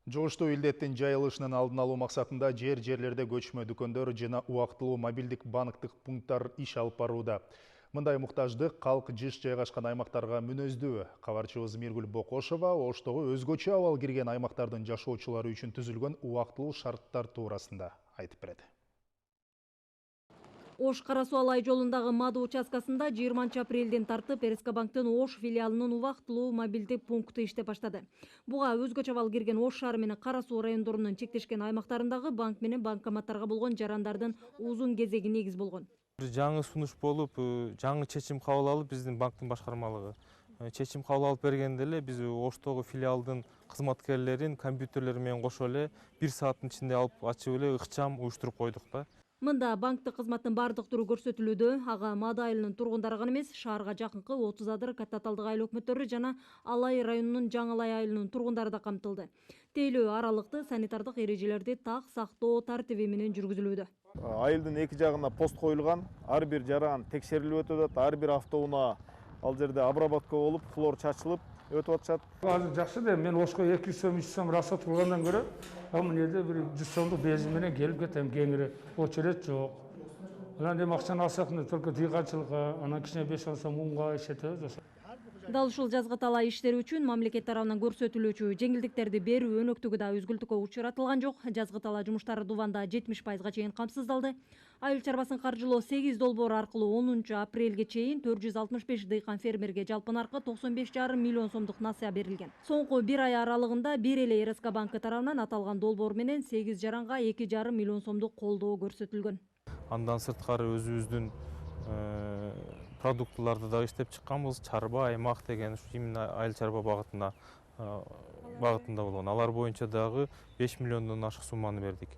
Жогуштуу илдеттин жайылышынын алдын алуу максатында жерлерде көчмө дүкөндөр жана убактылуу мобилдик банктык пункттар иш алып барууда. Мындай муктаждык калк жыш жайгашкан аймактарга мүнөздүү. Кабарчыбыз Миргүл Бокошова Оштогу өзгөчө абал кирген аймактардын жашоочулары үчүн түзүлгөн убактылуу шарттар туурасында айтып берет. Ош Кара Суу Алай жолундагы Мады участкасында 20 апрелден тартып Эрскобанктын Ош филиалынын убактылуу мобилдик пункту иштеп баштады. Буга өзгөчө абал кирген Ош шаары менен Кара Суу райондорунун чектешкен аймактарындагы банк менен банкоматтарга болгон жарандардын узун кезеги негиз болгон. Жаңы сунуш болуп, жаңы чечим кабыл алып, биздин банктын башкармалыгы чечим кабыл алып бергенде эле биз Оштогу филиалдын кызматкерлерин компьютерлери менен кошо эле 1 сааттын ичинде алып ачып эле ыкчам уюштуруп койдук да. Мында банктык кызматтын бардык түрү көрсөтүлүүдө. Ага Мады айылынын тургундары гана эмес, шаарга жакынкы 30 катта талдык айыл өкмөттөрү жана Алай районунун Жаңылай айылынын тургундары да камтылды. Тейлөө аралыкты санитардык эрежелерди так сактоо тартиби менен жүргүзүлүүдө. Айылдын эки жагына пост коюлган, ар бир жаран текшерилип өтөт, ар бир автоунаа ал жерде обработка болуп, хлор чачылып өтүп атышат. Азыр жакшы да, мен Ошко 200 сом, 300 сом расход кылгандан көрө, мына жерде бир 100 сомдук безим менен келип кетем кеңири. Очередь жок. Анан эми акчаны алсак, только дыйганчылыкка, анан кичине 5-10 сом унга ишетебиз. Дал ушул жазгы талаа иштери үчүн мамлекет тарабынан көрсөтүлүүчү жеңилдиктерди берүү өнөктүгү да үзгүлтүккө учуратылган жок. Жазгы талаа жумуштары Дуванда 70% чейин камсыздалды. Айыл чарбасын каржылоо 8 долбоор аркылуу 10 апрелге чейин 465 дыйкан фермерге жалпы наркы 95,5 миллион сомдук насыя берилген. Соңку 1 ай аралыгында бир эле Эрскобанк тарабынан аталган долбоор менен 8 жаранга 2,5 миллион сомдук колдоо көрсөтүлгөн. Андан сырткары өзүбүздүн продуктыларды да иштеп чыкканбыз. Чарба, аймак деген именно айыл чарба багытында болгон. Алар боюнча дагы 5 миллиондон ашык сумманы бердик.